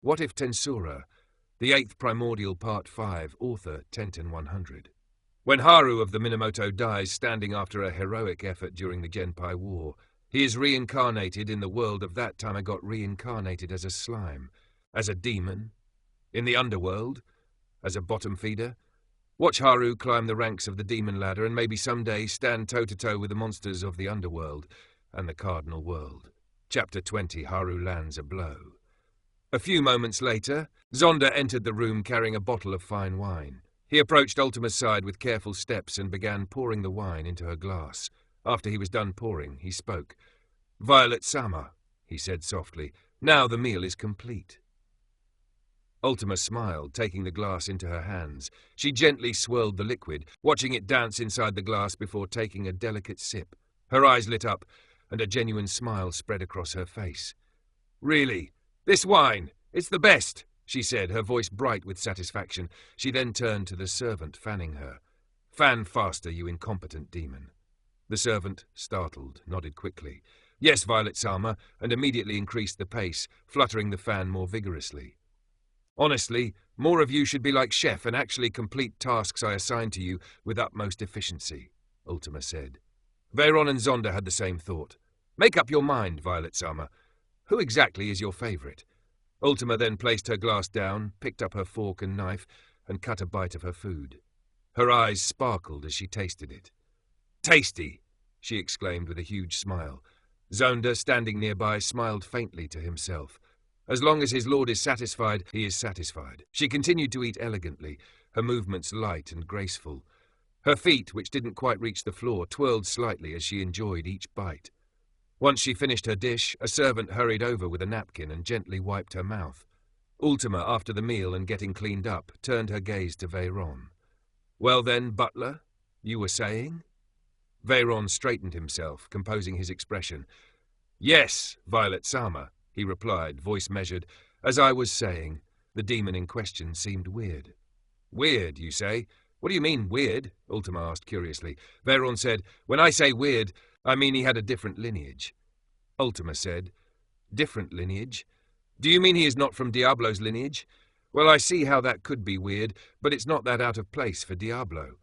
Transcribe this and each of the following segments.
What if Tensura, the 8th Primordial Part 5, author 10-100. When Haru of the Minamoto dies standing after a heroic effort during the Genpei War, he is reincarnated in the world of that time. I got reincarnated as a slime, as a demon, in the Underworld, as a bottom feeder. Watch Haru climb the ranks of the demon ladder and maybe someday stand toe-to-toe with the monsters of the Underworld and the Cardinal World. Chapter 20, Haru lands a blow. A few moments later, Zonda entered the room carrying a bottle of fine wine. He approached Ultima's side with careful steps and began pouring the wine into her glass. After he was done pouring, he spoke. "Violet-sama," he said softly, "now the meal is complete." Ultima smiled, taking the glass into her hands. She gently swirled the liquid, watching it dance inside the glass before taking a delicate sip. Her eyes lit up, and a genuine smile spread across her face. "Really? This wine, it's the best," she said, her voice bright with satisfaction. She then turned to the servant, fanning her. "Fan faster, you incompetent demon." The servant, startled, nodded quickly. "Yes, Violet-sama," and immediately increased the pace, fluttering the fan more vigorously. "Honestly, more of you should be like Chef and actually complete tasks I assign to you with utmost efficiency," Ultima said. Veyron and Zonda had the same thought. "Make up your mind, Violet-sama. Who exactly is your favorite?" Ultima then placed her glass down, picked up her fork and knife, and cut a bite of her food. Her eyes sparkled as she tasted it. "Tasty!" she exclaimed with a huge smile. Zonda, standing nearby, smiled faintly to himself. As long as his lord is satisfied, he is satisfied. She continued to eat elegantly, her movements light and graceful. Her feet, which didn't quite reach the floor, twirled slightly as she enjoyed each bite. Once she finished her dish, a servant hurried over with a napkin and gently wiped her mouth. Ultima, after the meal and getting cleaned up, turned her gaze to Veyron. "Well then, butler, you were saying?" Veyron straightened himself, composing his expression. "Yes, Violet-sama," he replied, voice measured. "As I was saying, the demon in question seemed weird." "Weird, you say? What do you mean, weird?" Ultima asked curiously. Veyron said, "When I say weird, I mean he had a different lineage." Ultima said, "Different lineage? Do you mean he is not from Diablo's lineage? Well, I see how that could be weird, but it's not that out of place for Diablo."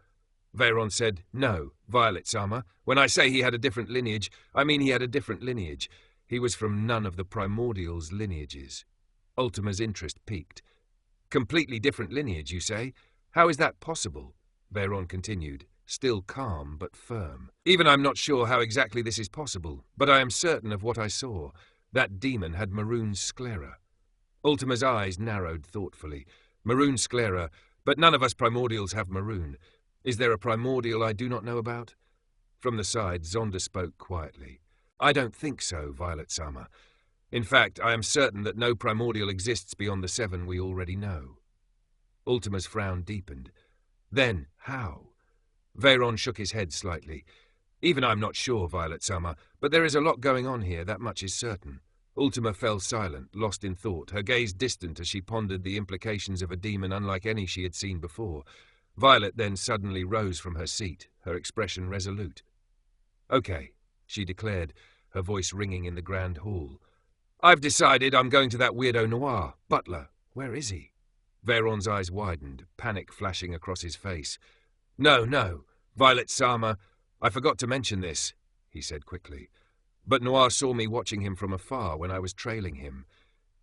Veyron said, "No, Violet-sama. When I say he had a different lineage, I mean he had a different lineage. He was from none of the Primordial's lineages." Ultima's interest piqued. "Completely different lineage, you say? How is that possible?" Veyron continued, still calm but firm. "Even I'm not sure how exactly this is possible, but I am certain of what I saw. That demon had maroon sclera." Ultima's eyes narrowed thoughtfully. "Maroon sclera, but none of us Primordials have maroon. Is there a Primordial I do not know about?" From the side, Zonda spoke quietly. "I don't think so, Violet-sama. In fact, I am certain that no Primordial exists beyond the 7 we already know." Ultima's frown deepened. "Then, how?" Veyron shook his head slightly. "Even I'm not sure, Violet-sama, but there is a lot going on here, that much is certain." Ultima fell silent, lost in thought, her gaze distant as she pondered the implications of a demon unlike any she had seen before. Violet then suddenly rose from her seat, her expression resolute. "Okay," she declared, her voice ringing in the grand hall. "I've decided I'm going to that weirdo Noir. Butler, where is he?" Veyron's eyes widened, panic flashing across his face. No, Violet-sama, I forgot to mention this," he said quickly. "But Noir saw me watching him from afar when I was trailing him.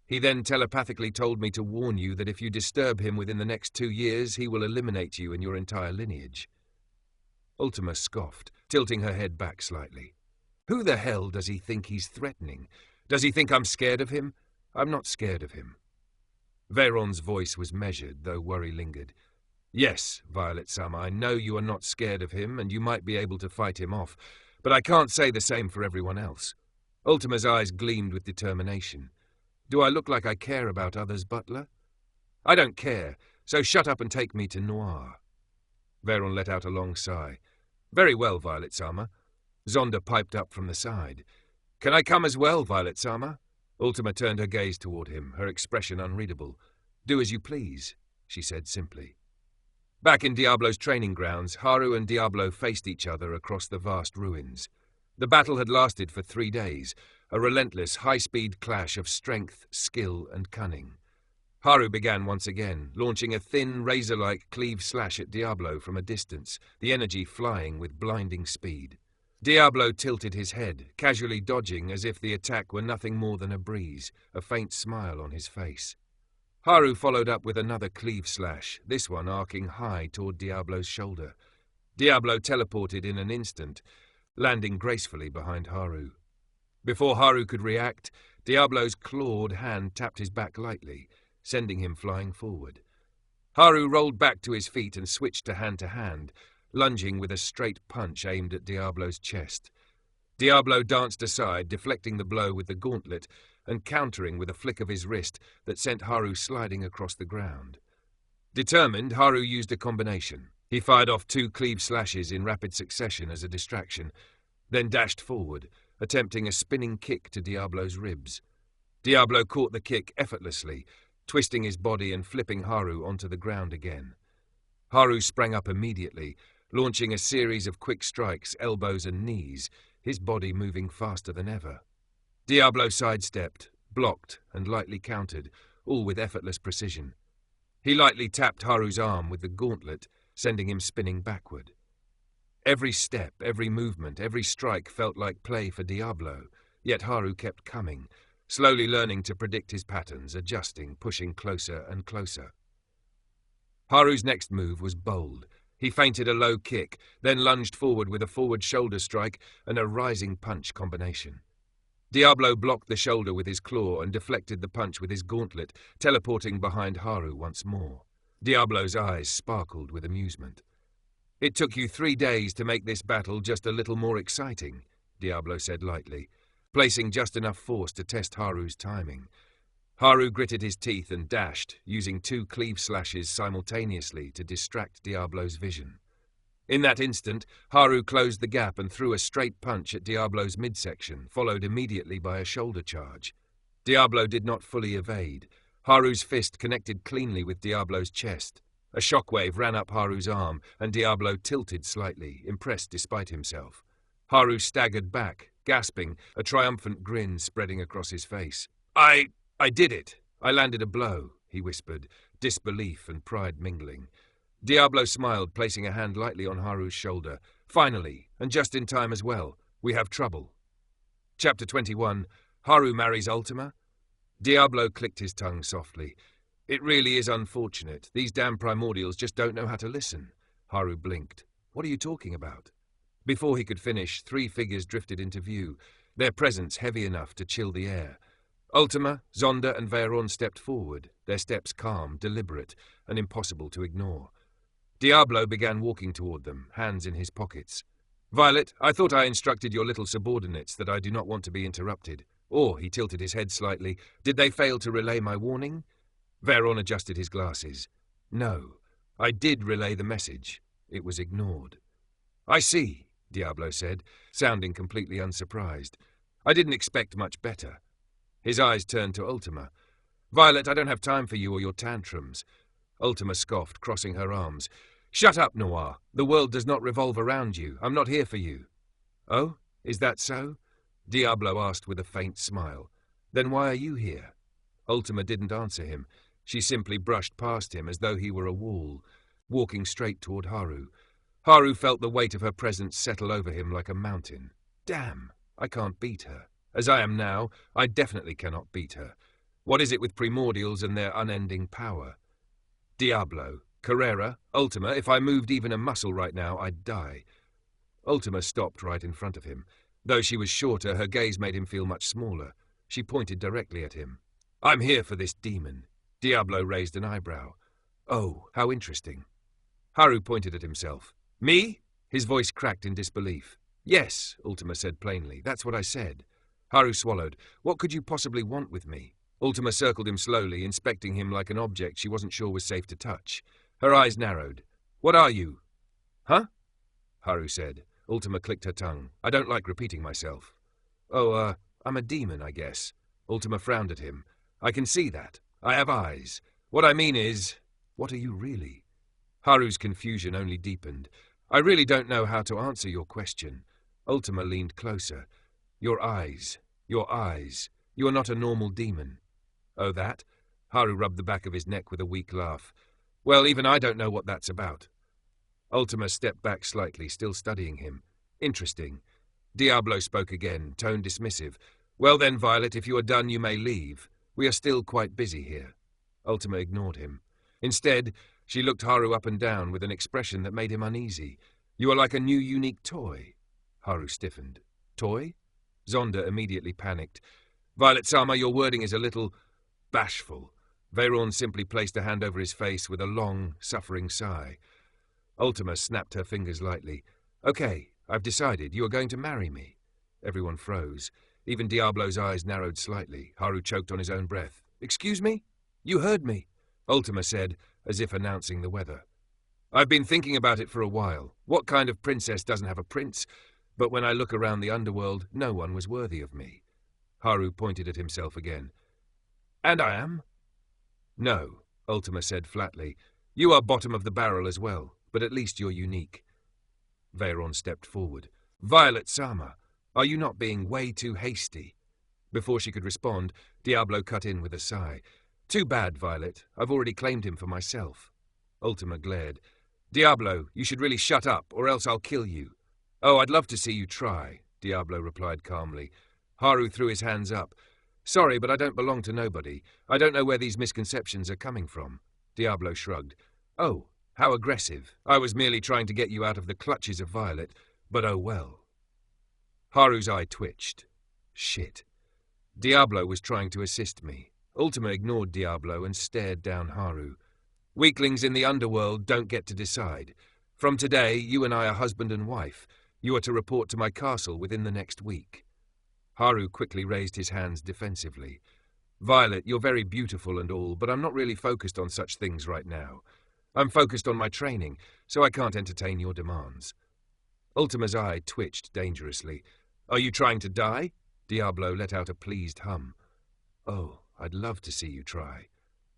He then telepathically told me to warn you that if you disturb him within the next 2 years, he will eliminate you and your entire lineage." Ultima scoffed, tilting her head back slightly. "Who the hell does he think he's threatening? Does he think I'm scared of him? I'm not scared of him." Veyron's voice was measured, though worry lingered. "Yes, Violet-sama, I know you are not scared of him, and you might be able to fight him off, but I can't say the same for everyone else." Ultima's eyes gleamed with determination. "Do I look like I care about others, Butler?" "I don't care, so shut up and take me to Noir." Veyron let out a long sigh. "Very well, Violet-sama." Zonda piped up from the side. "Can I come as well, Violet-sama?" Ultima turned her gaze toward him, her expression unreadable. "Do as you please," she said simply. Back in Diablo's training grounds, Haru and Diablo faced each other across the vast ruins. The battle had lasted for 3 days, a relentless, high-speed clash of strength, skill, and cunning. Haru began once again, launching a thin, razor-like cleave slash at Diablo from a distance, the energy flying with blinding speed. Diablo tilted his head, casually dodging as if the attack were nothing more than a breeze, a faint smile on his face. Haru followed up with another cleave slash, this one arcing high toward Diablo's shoulder. Diablo teleported in an instant, landing gracefully behind Haru. Before Haru could react, Diablo's clawed hand tapped his back lightly, sending him flying forward. Haru rolled back to his feet and switched to hand, lunging with a straight punch aimed at Diablo's chest. Diablo danced aside, deflecting the blow with the gauntlet and countering with a flick of his wrist that sent Haru sliding across the ground. Determined, Haru used a combination. He fired off 2 cleave slashes in rapid succession as a distraction, then dashed forward, attempting a spinning kick to Diablo's ribs. Diablo caught the kick effortlessly, twisting his body and flipping Haru onto the ground again. Haru sprang up immediately, launching a series of quick strikes, elbows and knees, his body moving faster than ever. Diablo sidestepped, blocked and lightly countered, all with effortless precision. He lightly tapped Haru's arm with the gauntlet, sending him spinning backward. Every step, every movement, every strike felt like play for Diablo, yet Haru kept coming, slowly learning to predict his patterns, adjusting, pushing closer and closer. Haru's next move was bold. He feinted a low kick, then lunged forward with a forward shoulder strike and a rising punch combination. Diablo blocked the shoulder with his claw and deflected the punch with his gauntlet, teleporting behind Haru once more. Diablo's eyes sparkled with amusement. "It took you 3 days to make this battle just a little more exciting," Diablo said lightly, placing just enough force to test Haru's timing. Haru gritted his teeth and dashed, using 2 cleave slashes simultaneously to distract Diablo's vision. In that instant, Haru closed the gap and threw a straight punch at Diablo's midsection, followed immediately by a shoulder charge. Diablo did not fully evade. Haru's fist connected cleanly with Diablo's chest. A shockwave ran up Haru's arm, and Diablo tilted slightly, impressed despite himself. Haru staggered back, gasping, a triumphant grin spreading across his face. I did it. I landed a blow," he whispered, disbelief and pride mingling. Diablo smiled, placing a hand lightly on Haru's shoulder. "Finally, and just in time as well. We have trouble." Chapter 21. Haru marries Ultima? Diablo clicked his tongue softly. "It really is unfortunate. These damn Primordials just don't know how to listen." Haru blinked. "What are you talking about?" Before he could finish, 3 figures drifted into view, their presence heavy enough to chill the air. Ultima, Zonda and Veyron stepped forward, their steps calm, deliberate, and impossible to ignore. Diablo began walking toward them, hands in his pockets. "Violet, I thought I instructed your little subordinates that I do not want to be interrupted. Or," he tilted his head slightly, "did they fail to relay my warning?" Veyron adjusted his glasses. "No, I did relay the message. It was ignored." "I see," Diablo said, sounding completely unsurprised. "I didn't expect much better." His eyes turned to Ultima. "Violet, I don't have time for you or your tantrums." Ultima scoffed, crossing her arms. "Shut up, Noir. The world does not revolve around you. I'm not here for you." "Oh, is that so?" Diablo asked with a faint smile. "Then why are you here?" Ultima didn't answer him. She simply brushed past him as though he were a wall, walking straight toward Haru. Haru felt the weight of her presence settle over him like a mountain. "Damn, I can't beat her. As I am now, I definitely cannot beat her. What is it with Primordials and their unending power? Diablo, Carrera, Ultima, if I moved even a muscle right now, I'd die." Ultima stopped right in front of him. Though she was shorter, her gaze made him feel much smaller. She pointed directly at him. "I'm here for this demon." Diablo raised an eyebrow. "Oh, how interesting." Haru pointed at himself. "Me?" His voice cracked in disbelief. "Yes," Ultima said plainly. "That's what I said." Haru swallowed. "What could you possibly want with me?" Ultima circled him slowly, inspecting him like an object she wasn't sure was safe to touch. Her eyes narrowed. "What are you?" "Huh?" Haru said. Ultima clicked her tongue. "I don't like repeating myself." "Oh, I'm a demon, I guess." Ultima frowned at him. "I can see that. I have eyes. What I mean is, what are you really?" Haru's confusion only deepened. "I really don't know how to answer your question." Ultima leaned closer. Your eyes. You are not a normal demon." "Oh, that?" Haru rubbed the back of his neck with a weak laugh. Well, even I don't know what that's about. Ultima stepped back slightly, still studying him. Interesting. Diablo spoke again, tone dismissive. Well then, Violet, if you are done, you may leave. We are still quite busy here. Ultima ignored him. Instead, she looked Haru up and down with an expression that made him uneasy. You are like a new unique toy. Haru stiffened. Toy? Zonda immediately panicked. Violet-sama, your wording is a little bashful. Veyron simply placed a hand over his face with a long, suffering sigh. Ultima snapped her fingers lightly. Okay, I've decided. You are going to marry me. Everyone froze. Even Diablo's eyes narrowed slightly. Haru choked on his own breath. Excuse me? You heard me, Ultima said, as if announcing the weather. I've been thinking about it for a while. What kind of princess doesn't have a prince? But when I look around the underworld, no one was worthy of me. Haru pointed at himself again. And I am? No, Ultima said flatly. You are bottom of the barrel as well, but at least you're unique. Veyron stepped forward. Violet-sama, are you not being way too hasty? Before she could respond, Diablo cut in with a sigh. Too bad, Violet. I've already claimed him for myself. Ultima glared. Diablo, you should really shut up, or else I'll kill you. Oh, I'd love to see you try, Diablo replied calmly. Haru threw his hands up. Sorry, but I don't belong to nobody. I don't know where these misconceptions are coming from. Diablo shrugged. Oh, how aggressive. I was merely trying to get you out of the clutches of Violet, but oh well. Haru's eye twitched. Shit. Diablo was trying to assist me. Ultima ignored Diablo and stared down Haru. Weaklings in the underworld don't get to decide. From today, you and I are husband and wife. You are to report to my castle within the next week. Haru quickly raised his hands defensively. Violet, you're very beautiful and all, but I'm not really focused on such things right now. I'm focused on my training, so I can't entertain your demands. Ultima's eye twitched dangerously. Are you trying to die? Diablo let out a pleased hum. Oh, I'd love to see you try.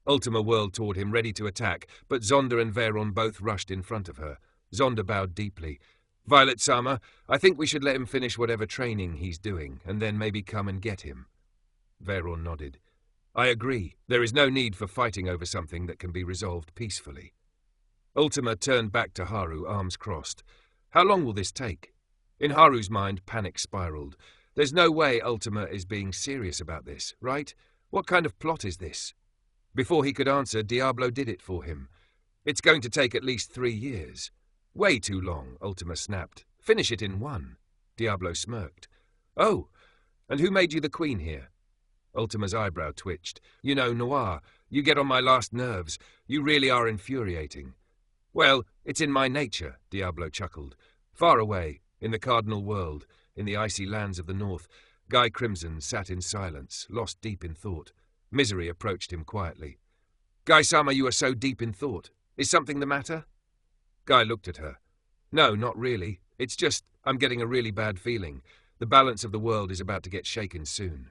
Ultima whirled toward him, ready to attack, but Zonda and Veyron both rushed in front of her. Zonda bowed deeply. Violet-sama, I think we should let him finish whatever training he's doing, and then maybe come and get him. Veyron nodded. I agree. There is no need for fighting over something that can be resolved peacefully. Ultima turned back to Haru, arms crossed. How long will this take? In Haru's mind, panic spiraled. There's no way Ultima is being serious about this, right? What kind of plot is this? Before he could answer, Diablo did it for him. It's going to take at least 3 years. Way too long, Ultima snapped. Finish it in 1. Diablo smirked. Oh, and who made you the queen here? Ultima's eyebrow twitched. You know, Noir, you get on my last nerves. You really are infuriating. Well, it's in my nature, Diablo chuckled. Far away, in the Cardinal World, in the icy lands of the north, Guy Crimson sat in silence, lost deep in thought. Misery approached him quietly. Guy-sama, you are so deep in thought. Is something the matter? Guy looked at her. No, not really. It's just, I'm getting a really bad feeling. The balance of the world is about to get shaken soon.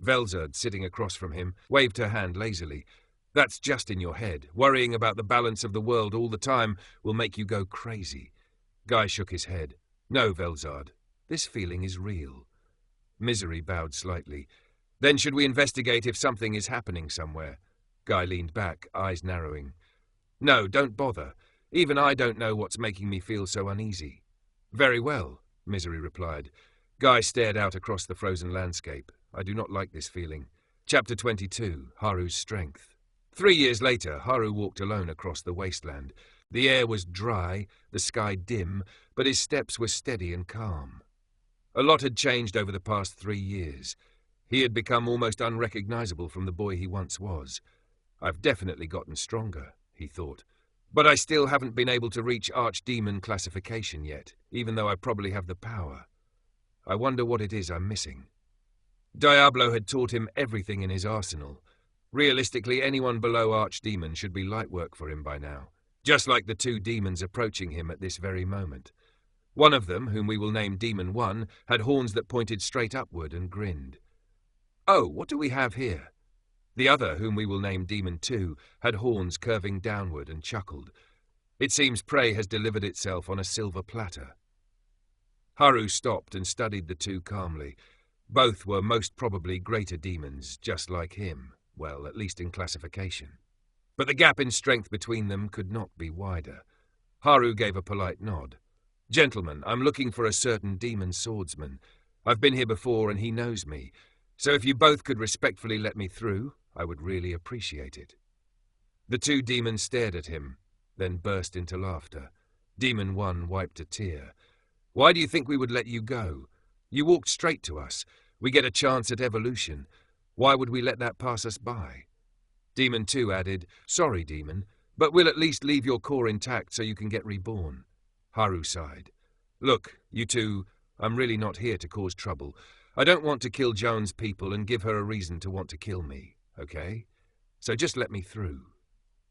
Velzard, sitting across from him, waved her hand lazily. That's just in your head. Worrying about the balance of the world all the time will make you go crazy. Guy shook his head. No, Velzard. This feeling is real. Misery bowed slightly. Then should we investigate if something is happening somewhere? Guy leaned back, eyes narrowing. No, don't bother. Even I don't know what's making me feel so uneasy. Very well, Misery replied. Guy stared out across the frozen landscape. I do not like this feeling. Chapter 22, Haru's Strength. 3 years later, Haru walked alone across the wasteland. The air was dry, the sky dim, but his steps were steady and calm. A lot had changed over the past 3 years. He had become almost unrecognizable from the boy he once was. I've definitely gotten stronger, he thought. But I still haven't been able to reach Archdemon classification yet, even though I probably have the power. I wonder what it is I'm missing. Diablo had taught him everything in his arsenal. Realistically, anyone below Archdemon should be light work for him by now, just like the 2 demons approaching him at this very moment. One of them, whom we will name Demon 1, had horns that pointed straight upward and grinned. Oh, what do we have here? The other, whom we will name Demon 2, had horns curving downward and chuckled. It seems prey has delivered itself on a silver platter. Haru stopped and studied the 2 calmly. Both were most probably greater demons, just like him. well, at least in classification. But the gap in strength between them could not be wider. Haru gave a polite nod. "Gentlemen, I'm looking for a certain demon swordsman. I've been here before and he knows me, so if you both could respectfully let me through, I would really appreciate it." The two demons stared at him, then burst into laughter. Demon 1 wiped a tear. "Why do you think we would let you go? You walked straight to us. We get a chance at evolution. Why would we let that pass us by?" Demon 2 added, "Sorry, Demon, but we'll at least leave your core intact so you can get reborn." Haru sighed. "Look, you two, I'm really not here to cause trouble. I don't want to kill Joan's people and give her a reason to want to kill me, okay? So just let me through."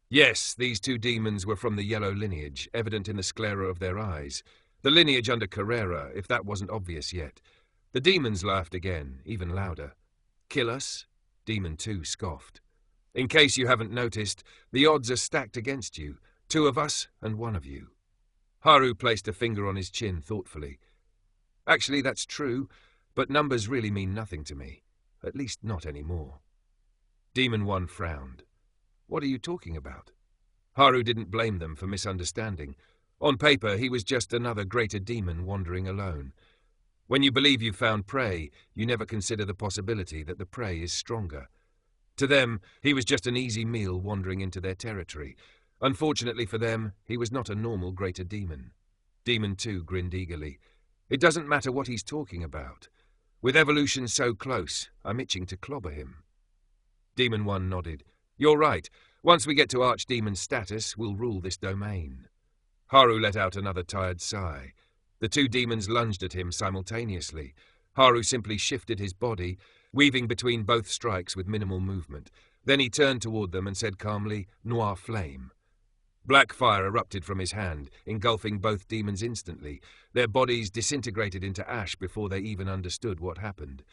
Yes, these two demons were from the yellow lineage, evident in the sclera of their eyes. The lineage under Carrera, if that wasn't obvious yet. The demons laughed again, even louder. "Kill us?" Demon 2 scoffed. "In case you haven't noticed, the odds are stacked against you. 2 of us and 1 of you." Haru placed a finger on his chin thoughtfully. "Actually, that's true, but numbers really mean nothing to me. At least not anymore." Demon 1 frowned. "What are you talking about?" Haru didn't blame them for misunderstanding. On paper, he was just another greater demon wandering alone. When you believe you've found prey, you never consider the possibility that the prey is stronger. To them, he was just an easy meal wandering into their territory. Unfortunately for them, he was not a normal greater demon. Demon 2 grinned eagerly. "It doesn't matter what he's talking about. With evolution so close, I'm itching to clobber him." Demon 1 nodded. "You're right. Once we get to Archdemon status, we'll rule this domain." Haru let out another tired sigh. The two demons lunged at him simultaneously. Haru simply shifted his body, weaving between both strikes with minimal movement. Then he turned toward them and said calmly, "Noir flame." Black fire erupted from his hand, engulfing both demons instantly. Their bodies disintegrated into ash before they even understood what happened.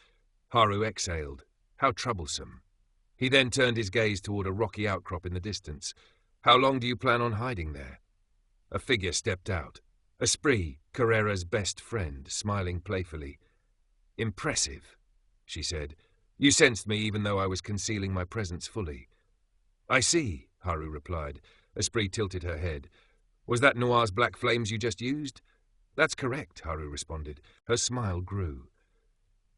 Haru exhaled. How troublesome. He then turned his gaze toward a rocky outcrop in the distance. "How long do you plan on hiding there?" A figure stepped out. Espri, Carrera's best friend, smiling playfully. "Impressive," she said. "You sensed me even though I was concealing my presence fully." "I see," Haru replied. Espri tilted her head. "Was that Noir's black flames you just used?" "That's correct," Haru responded. Her smile grew.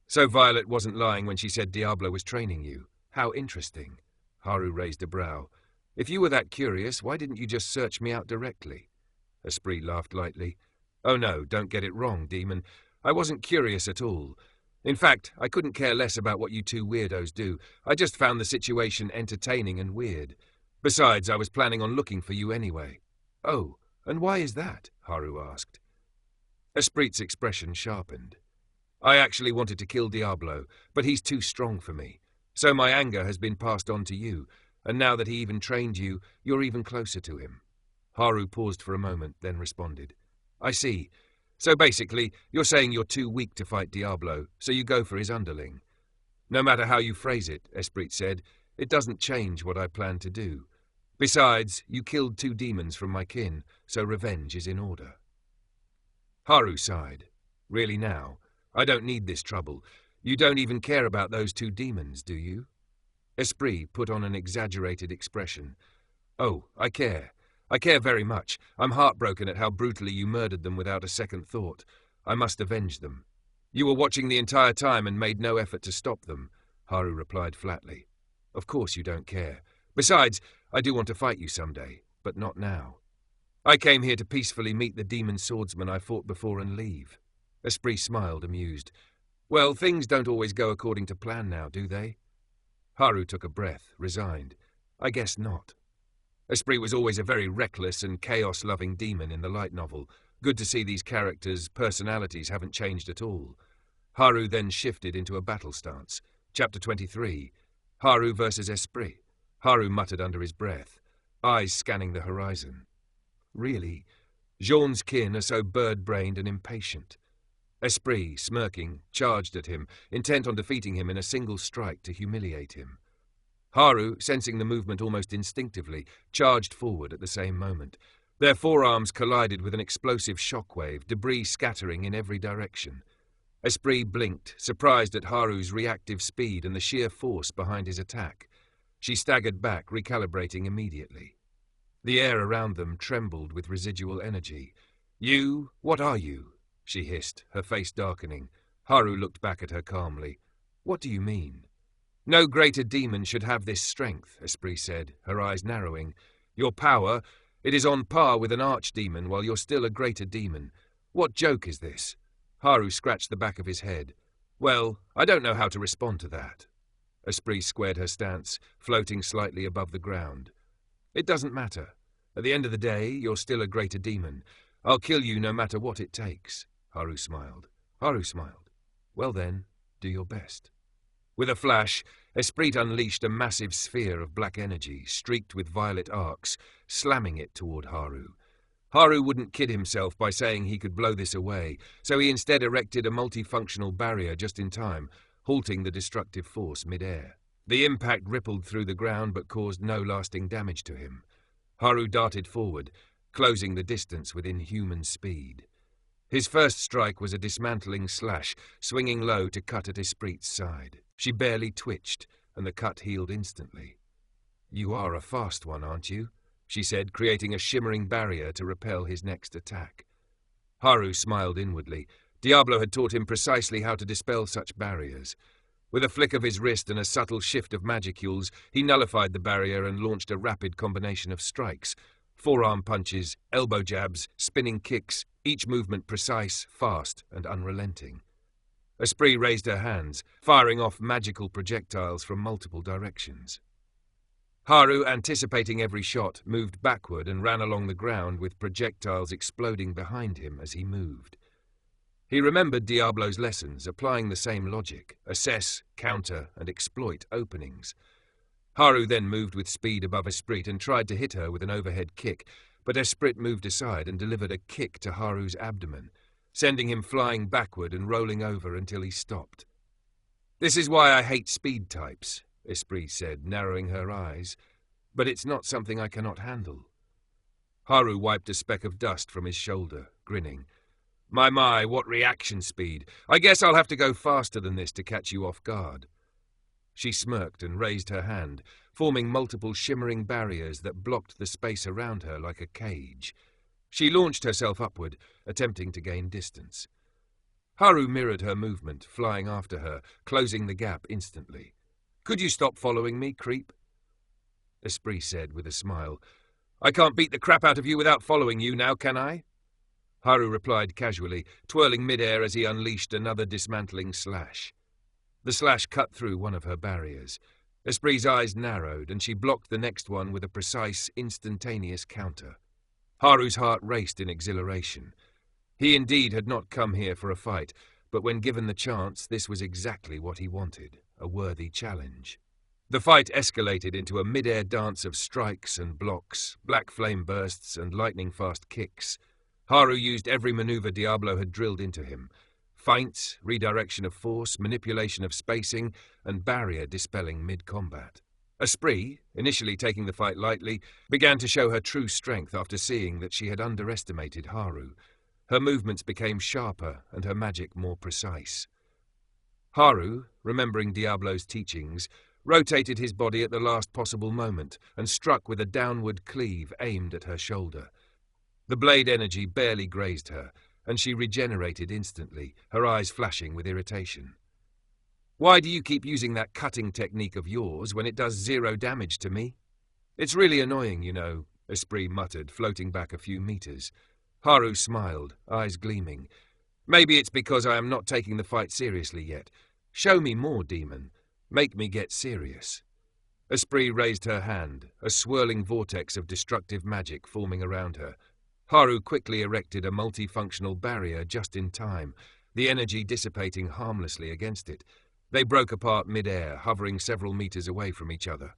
"So Violet wasn't lying when she said Diablo was training you. How interesting." Haru raised a brow. "If you were that curious, why didn't you just search me out directly?" Esprit laughed lightly. "Oh no, don't get it wrong, Demon. I wasn't curious at all. In fact, I couldn't care less about what you two weirdos do. I just found the situation entertaining and weird. Besides, I was planning on looking for you anyway." "Oh, and why is that?" Haru asked. Esprit's expression sharpened. "I actually wanted to kill Diablo, but he's too strong for me. So my anger has been passed on to you, and now that he even trained you, you're even closer to him." Haru paused for a moment, then responded. "I see. So basically, you're saying you're too weak to fight Diablo, so you go for his underling." "No matter how you phrase it," Esprit said, "it doesn't change what I plan to do. Besides, you killed 2 demons from my kin, so revenge is in order." Haru sighed. "Really now? I don't need this trouble. You don't even care about those 2 demons, do you?" Esprit put on an exaggerated expression. "Oh, I care. I care very much. I'm heartbroken at how brutally you murdered them without a second thought. I must avenge them." "You were watching the entire time and made no effort to stop them," Haru replied flatly. "Of course you don't care. Besides, I do want to fight you someday, but not now. I came here to peacefully meet the demon swordsman I fought before and leave." Esprit smiled, amused. "Well, things don't always go according to plan now, do they?" Haru took a breath, resigned. "I guess not." Esprit was always a very reckless and chaos-loving demon in the light novel. Good to see these characters' personalities haven't changed at all. Haru then shifted into a battle stance. Chapter 23. Haru versus Esprit. Haru muttered under his breath, eyes scanning the horizon. Really, Jean's kin are so bird-brained and impatient. Esprit, smirking, charged at him, intent on defeating him in a single strike to humiliate him. Haru, sensing the movement almost instinctively, charged forward at the same moment. Their forearms collided with an explosive shockwave, debris scattering in every direction. Esprit blinked, surprised at Haru's reactive speed and the sheer force behind his attack. She staggered back, recalibrating immediately. The air around them trembled with residual energy. "You? What are you?" she hissed, her face darkening. Haru looked back at her calmly. "What do you mean?" "No greater demon should have this strength," Espri said, her eyes narrowing. "Your power, it is on par with an archdemon while you're still a greater demon. What joke is this?" Haru scratched the back of his head. "Well, I don't know how to respond to that." Espri squared her stance, floating slightly above the ground. "It doesn't matter. At the end of the day, you're still a greater demon. I'll kill you no matter what it takes." Haru smiled. "Well then, do your best." With a flash, Esprit unleashed a massive sphere of black energy, streaked with violet arcs, slamming it toward Haru. Haru wouldn't kid himself by saying he could blow this away, so he instead erected a multifunctional barrier just in time, halting the destructive force mid-air. The impact rippled through the ground but caused no lasting damage to him. Haru darted forward, closing the distance with inhuman speed. His first strike was a dismantling slash, swinging low to cut at Esprit's side. She barely twitched, and the cut healed instantly. "You are a fast one, aren't you?" she said, creating a shimmering barrier to repel his next attack. Haru smiled inwardly. Diablo had taught him precisely how to dispel such barriers. With a flick of his wrist and a subtle shift of magicules, he nullified the barrier and launched a rapid combination of strikes. Forearm punches, elbow jabs, spinning kicks, each movement precise, fast, and unrelenting. Esprit raised her hands, firing off magical projectiles from multiple directions. Haru, anticipating every shot, moved backward and ran along the ground with projectiles exploding behind him as he moved. He remembered Diablo's lessons, applying the same logic: assess, counter, and exploit openings. Haru then moved with speed above Esprit and tried to hit her with an overhead kick, but Esprit moved aside and delivered a kick to Haru's abdomen, sending him flying backward and rolling over until he stopped. "This is why I hate speed types," Esprit said, narrowing her eyes. "But it's not something I cannot handle." Haru wiped a speck of dust from his shoulder, grinning. My, what reaction speed. I guess I'll have to go faster than this to catch you off guard." She smirked and raised her hand, forming multiple shimmering barriers that blocked the space around her like a cage. She launched herself upward, attempting to gain distance. Haru mirrored her movement, flying after her, closing the gap instantly. "Could you stop following me, creep?" Esprit said with a smile. "I can't beat the crap out of you without following you now, can I?" Haru replied casually, twirling mid-air as he unleashed another dismantling slash. The slash cut through one of her barriers. Esprit's eyes narrowed, and she blocked the next one with a precise, instantaneous counter. Haru's heart raced in exhilaration. He indeed had not come here for a fight, but when given the chance, this was exactly what he wanted, a worthy challenge. The fight escalated into a mid-air dance of strikes and blocks, black flame bursts and lightning-fast kicks. Haru used every maneuver Diablo had drilled into him: feints, redirection of force, manipulation of spacing, and barrier dispelling mid-combat. Esprit, initially taking the fight lightly, began to show her true strength after seeing that she had underestimated Haru. Her movements became sharper and her magic more precise. Haru, remembering Diablo's teachings, rotated his body at the last possible moment and struck with a downward cleave aimed at her shoulder. The blade energy barely grazed her, and she regenerated instantly, her eyes flashing with irritation. "Why do you keep using that cutting technique of yours when it does 0 damage to me?" "It's really annoying, you know," Esprit muttered, floating back a few meters. Haru smiled, eyes gleaming. "Maybe it's because I am not taking the fight seriously yet. Show me more, demon. Make me get serious." Esprit raised her hand, a swirling vortex of destructive magic forming around her. Haru quickly erected a multifunctional barrier just in time, the energy dissipating harmlessly against it. They broke apart mid-air, hovering several meters away from each other.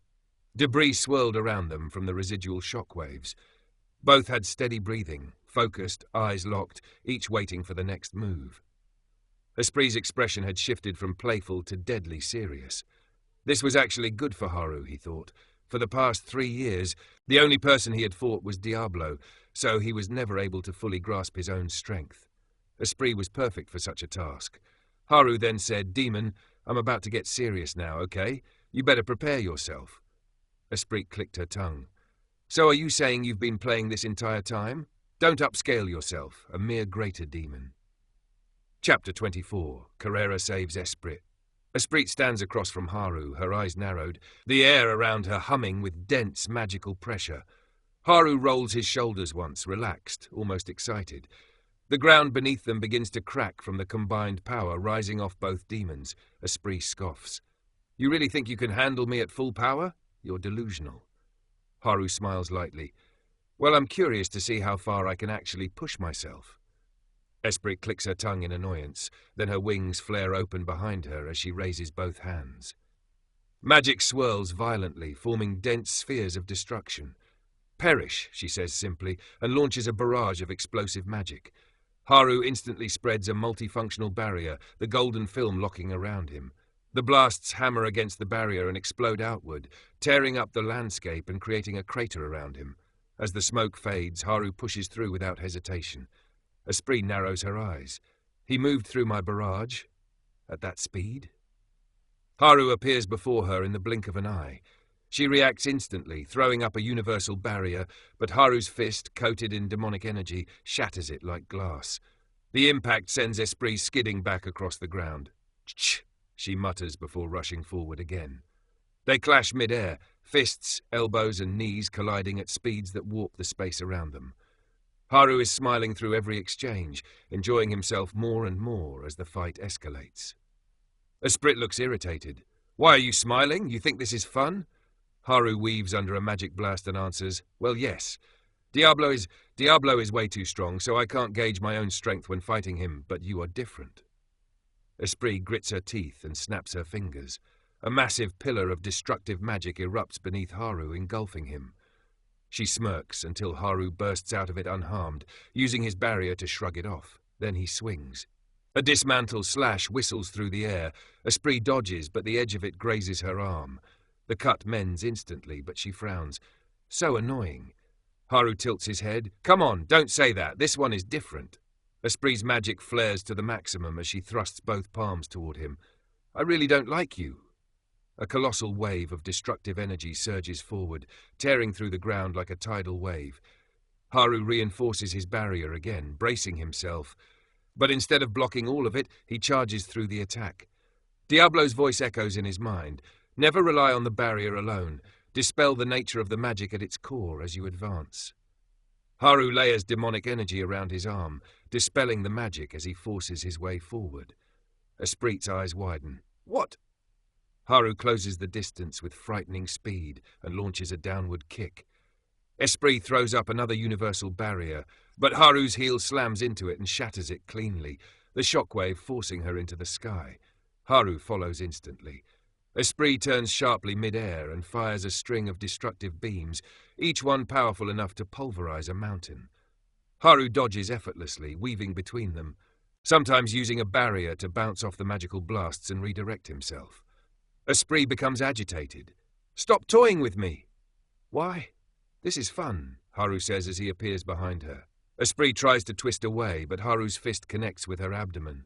Debris swirled around them from the residual shockwaves. Both had steady breathing, focused, eyes locked, each waiting for the next move. Esprit's expression had shifted from playful to deadly serious. This was actually good for Haru, he thought. For the past 3 years, the only person he had fought was Diablo, so he was never able to fully grasp his own strength. Esprit was perfect for such a task. Haru then said, "Demon, I'm about to get serious now, okay? You better prepare yourself." Espri clicked her tongue. So are you saying you've been playing this entire time? Don't upscale yourself, a mere greater demon. Chapter 24. Carrera saves Espri. Espri stands across from Haru, her eyes narrowed, the air around her humming with dense magical pressure. Haru rolls his shoulders once, relaxed, almost excited. The ground beneath them begins to crack from the combined power rising off both demons. Espri scoffs. You really think you can handle me at full power? You're delusional. Haru smiles lightly. Well, I'm curious to see how far I can actually push myself. Espri clicks her tongue in annoyance, then her wings flare open behind her as she raises both hands. Magic swirls violently, forming dense spheres of destruction. Perish, she says simply, and launches a barrage of explosive magic. Haru instantly spreads a multifunctional barrier, the golden film locking around him. The blasts hammer against the barrier and explode outward, tearing up the landscape and creating a crater around him. As the smoke fades, Haru pushes through without hesitation. Espri narrows her eyes. He moved through my barrage? At that speed? Haru appears before her in the blink of an eye. She reacts instantly, throwing up a universal barrier, but Haru's fist, coated in demonic energy, shatters it like glass. The impact sends Espri skidding back across the ground. Ch! She mutters before rushing forward again. They clash mid-air, fists, elbows and knees colliding at speeds that warp the space around them. Haru is smiling through every exchange, enjoying himself more and more as the fight escalates. Esprit looks irritated. Why are you smiling? You think this is fun? Haru weaves under a magic blast and answers, well, yes. Diablo is way too strong, so I can't gauge my own strength when fighting him, but you are different. Esprit grits her teeth and snaps her fingers. A massive pillar of destructive magic erupts beneath Haru, engulfing him. She smirks until Haru bursts out of it unharmed, using his barrier to shrug it off. Then he swings. A dismantled slash whistles through the air. Esprit dodges, but the edge of it grazes her arm. The cut mends instantly, but she frowns. So annoying. Haru tilts his head. Come on, don't say that. This one is different. Esprit's magic flares to the maximum as she thrusts both palms toward him. I really don't like you. A colossal wave of destructive energy surges forward, tearing through the ground like a tidal wave. Haru reinforces his barrier again, bracing himself. But instead of blocking all of it, he charges through the attack. Diablo's voice echoes in his mind. Never rely on the barrier alone. Dispel the nature of the magic at its core as you advance. Haru layers demonic energy around his arm, dispelling the magic as he forces his way forward. Esprit's eyes widen. What? Haru closes the distance with frightening speed and launches a downward kick. Esprit throws up another universal barrier, but Haru's heel slams into it and shatters it cleanly, the shockwave forcing her into the sky. Haru follows instantly. Esprit turns sharply mid-air and fires a string of destructive beams, each one powerful enough to pulverize a mountain. Haru dodges effortlessly, weaving between them, sometimes using a barrier to bounce off the magical blasts and redirect himself. Esprit becomes agitated. Stop toying with me! Why? This is fun, Haru says as he appears behind her. Esprit tries to twist away, but Haru's fist connects with her abdomen.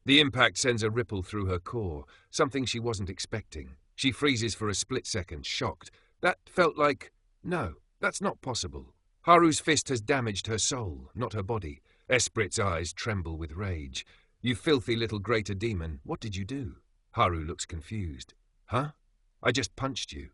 The impact sends a ripple through her core, something she wasn't expecting. She freezes for a split second, shocked. That felt like... No, that's not possible. Haru's fist has damaged her soul, not her body. Esprit's eyes tremble with rage. You filthy little greater demon, what did you do? Haru looks confused. Huh? I just punched you.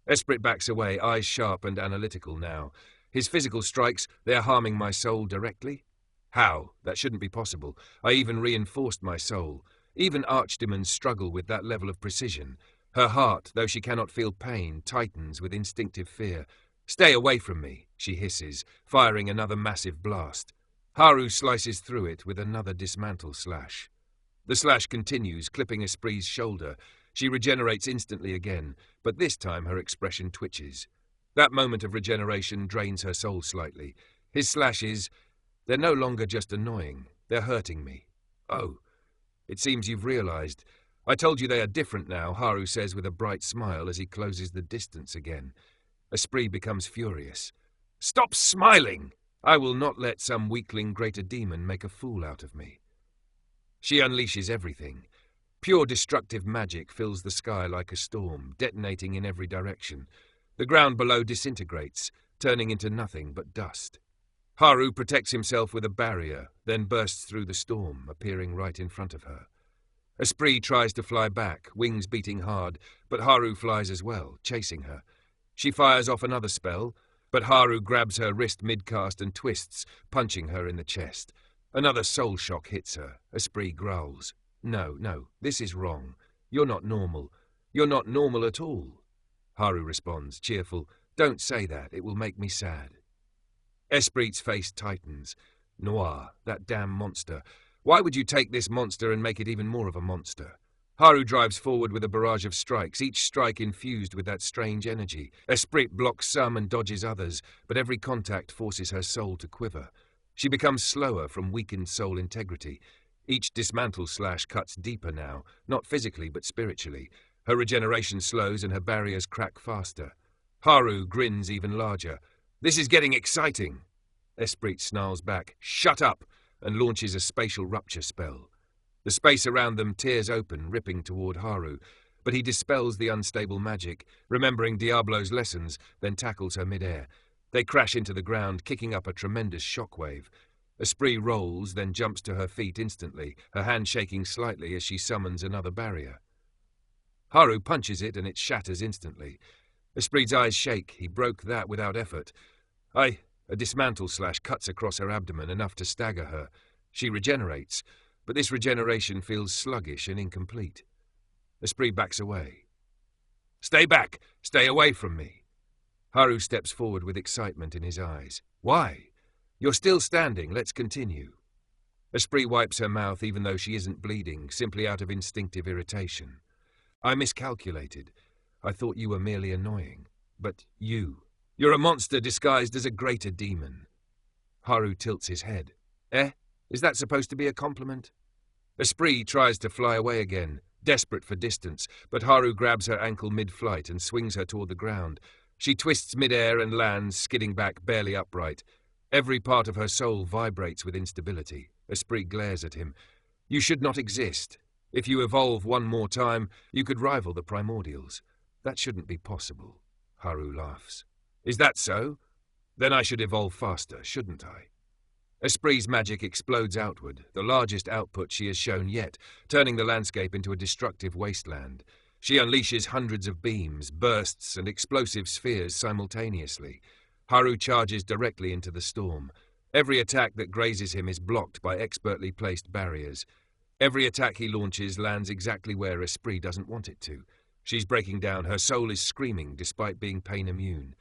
Esprit backs away, eyes sharp and analytical now. His physical strikes, they're harming my soul directly? How? That shouldn't be possible. I even reinforced my soul. Even archdemons struggle with that level of precision. Her heart, though she cannot feel pain, tightens with instinctive fear. Stay away from me, she hisses, firing another massive blast. Haru slices through it with another dismantle slash. The slash continues, clipping Esprit's shoulder. She regenerates instantly again, but this time her expression twitches. That moment of regeneration drains her soul slightly. His slashes, they're no longer just annoying, they're hurting me. Oh, it seems you've realized. I told you they are different now, Haru says with a bright smile as he closes the distance again. Esprit becomes furious. Stop smiling! I will not let some weakling greater demon make a fool out of me. She unleashes everything. Pure destructive magic fills the sky like a storm, detonating in every direction. The ground below disintegrates, turning into nothing but dust. Haru protects himself with a barrier, then bursts through the storm, appearing right in front of her. Espri tries to fly back, wings beating hard, but Haru flies as well, chasing her. She fires off another spell, but Haru grabs her wrist mid-cast and twists, punching her in the chest. Another soul shock hits her. Espri growls. No, this is wrong. You're not normal. You're not normal at all. Haru responds, cheerful. Don't say that, it will make me sad. Esprit's face tightens. Noir, that damn monster. Why would you take this monster and make it even more of a monster? Haru drives forward with a barrage of strikes, each strike infused with that strange energy. Esprit blocks some and dodges others, but every contact forces her soul to quiver. She becomes slower from weakened soul integrity. Each dismantle slash cuts deeper now, not physically but spiritually. Her regeneration slows and her barriers crack faster. Haru grins even larger. This is getting exciting. Esprit snarls back, shut up, and launches a spatial rupture spell. The space around them tears open, ripping toward Haru, but he dispels the unstable magic, remembering Diablo's lessons, then tackles her mid-air. They crash into the ground, kicking up a tremendous shockwave. Esprit rolls, then jumps to her feet instantly, her hand shaking slightly as she summons another barrier. Haru punches it and it shatters instantly. Esprit's eyes shake. He broke that without effort. A dismantle slash cuts across her abdomen, enough to stagger her. She regenerates, but this regeneration feels sluggish and incomplete. Esprit backs away. Stay back! Stay away from me! Haru steps forward with excitement in his eyes. Why? You're still standing, let's continue. Esprit wipes her mouth even though she isn't bleeding, simply out of instinctive irritation. I miscalculated. I thought you were merely annoying. But you're a monster disguised as a greater demon. Haru tilts his head. Is that supposed to be a compliment? Esprit tries to fly away again, desperate for distance, but Haru grabs her ankle mid-flight and swings her toward the ground. She twists mid-air and lands, skidding back barely upright. Every part of her soul vibrates with instability. Esprit glares at him. You should not exist. If you evolve one more time, you could rival the Primordials. That shouldn't be possible. Haru laughs. Is that so? Then I should evolve faster, shouldn't I? Esprit's magic explodes outward, the largest output she has shown yet, turning the landscape into a destructive wasteland. She unleashes hundreds of beams, bursts, and explosive spheres simultaneously. Haru charges directly into the storm. Every attack that grazes him is blocked by expertly placed barriers. Every attack he launches lands exactly where Esprit doesn't want it to. She's breaking down, her soul is screaming despite being pain immune.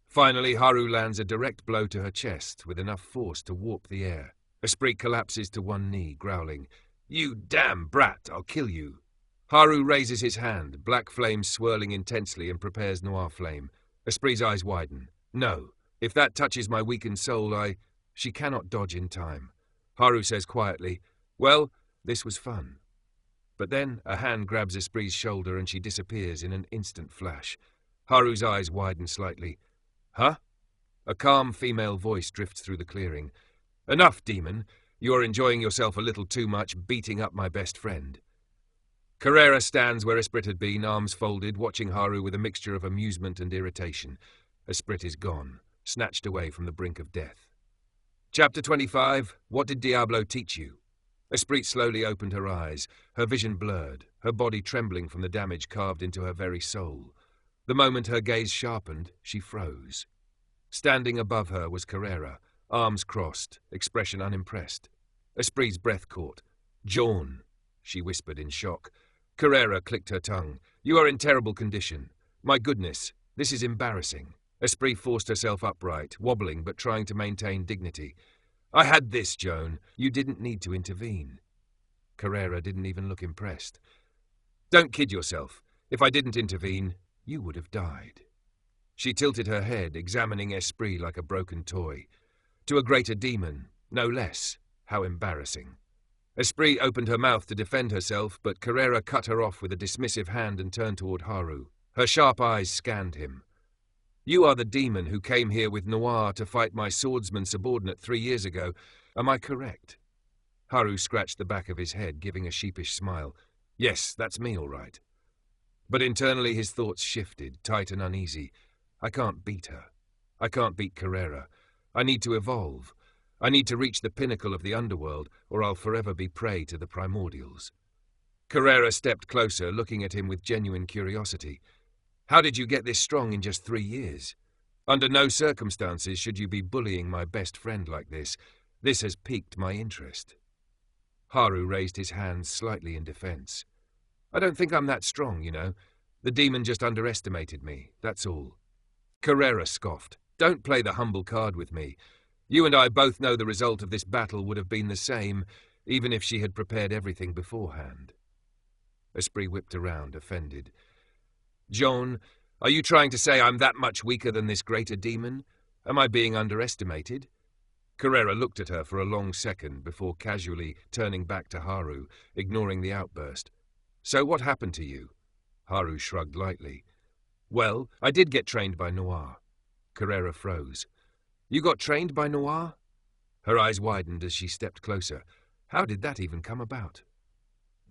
Finally, Haru lands a direct blow to her chest with enough force to warp the air. Esprit collapses to one knee, growling, You damn brat, I'll kill you. Haru raises his hand, black flames swirling intensely, and prepares Noir Flame. Esprit's eyes widen. No, if that touches my weakened soul, She cannot dodge in time. Haru says quietly, Well, this was fun. But then a hand grabs Esprit's shoulder and she disappears in an instant flash. Haru's eyes widen slightly. Huh? A calm female voice drifts through the clearing. Enough, demon. You are enjoying yourself a little too much, beating up my best friend. Carrera stands where Esprit had been, arms folded, watching Haru with a mixture of amusement and irritation. Esprit is gone, snatched away from the brink of death. Chapter 25. What did Diablo teach you? Esprit slowly opened her eyes, her vision blurred, her body trembling from the damage carved into her very soul. The moment her gaze sharpened, she froze. Standing above her was Carrera, arms crossed, expression unimpressed. Esprit's breath caught. Jaune, she whispered in shock. Carrera clicked her tongue. You are in terrible condition. My goodness, this is embarrassing. Esprit forced herself upright, wobbling but trying to maintain dignity. I had this, Joan. You didn't need to intervene. Carrera didn't even look impressed. Don't kid yourself. If I didn't intervene, you would have died. She tilted her head, examining Esprit like a broken toy. To a greater demon, no less. How embarrassing. Esprit opened her mouth to defend herself, but Carrera cut her off with a dismissive hand and turned toward Haru. Her sharp eyes scanned him. You are the demon who came here with Noir to fight my swordsman subordinate 3 years ago. Am I correct? Haru scratched the back of his head, giving a sheepish smile. Yes, that's me, all right. But internally his thoughts shifted, tight and uneasy. I can't beat her. I can't beat Carrera. I need to evolve. I need to reach the pinnacle of the Underworld, or I'll forever be prey to the Primordials. Carrera stepped closer, looking at him with genuine curiosity. How did you get this strong in just 3 years? Under no circumstances should you be bullying my best friend like this. This has piqued my interest. Haru raised his hands slightly in defense. I don't think I'm that strong, you know. The demon just underestimated me, that's all. Carrera scoffed. Don't play the humble card with me. You and I both know the result of this battle would have been the same, even if she had prepared everything beforehand. Espri whipped around, offended. Joan, are you trying to say I'm that much weaker than this greater demon? Am I being underestimated? Carrera looked at her for a long second before casually turning back to Haru, ignoring the outburst. So what happened to you? Haru shrugged lightly. Well, I did get trained by Noir. Carrera froze. You got trained by Noir? Her eyes widened as she stepped closer. How did that even come about?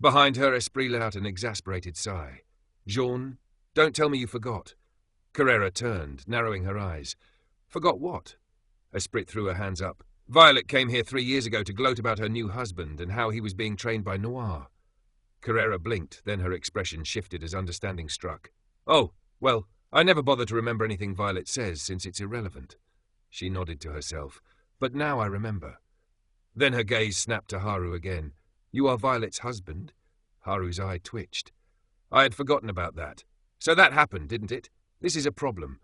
Behind her, Espri let out an exasperated sigh. Jean, don't tell me you forgot. Carrera turned, narrowing her eyes. Forgot what? Espri threw her hands up. Violet came here 3 years ago to gloat about her new husband and how he was being trained by Noir. Carrera blinked, then her expression shifted as understanding struck. Oh, well, I never bother to remember anything Violet says since it's irrelevant. She nodded to herself. But now I remember. Then her gaze snapped to Haru again. You are Violet's husband? Haru's eye twitched. I had forgotten about that. So that happened, didn't it? This is a problem.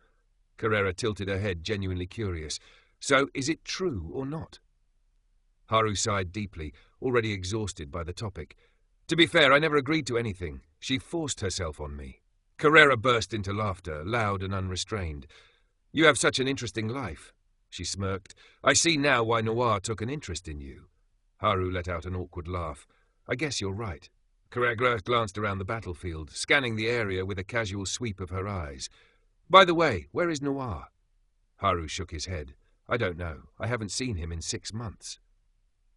Carrera tilted her head, genuinely curious. So is it true or not? Haru sighed deeply, already exhausted by the topic. To be fair, I never agreed to anything. She forced herself on me. Carrera burst into laughter, loud and unrestrained. You have such an interesting life. She smirked. I see now why Noir took an interest in you. Haru let out an awkward laugh. I guess you're right. Carrera glanced around the battlefield, scanning the area with a casual sweep of her eyes. By the way, where is Noir? Haru shook his head. I don't know. I haven't seen him in 6 months.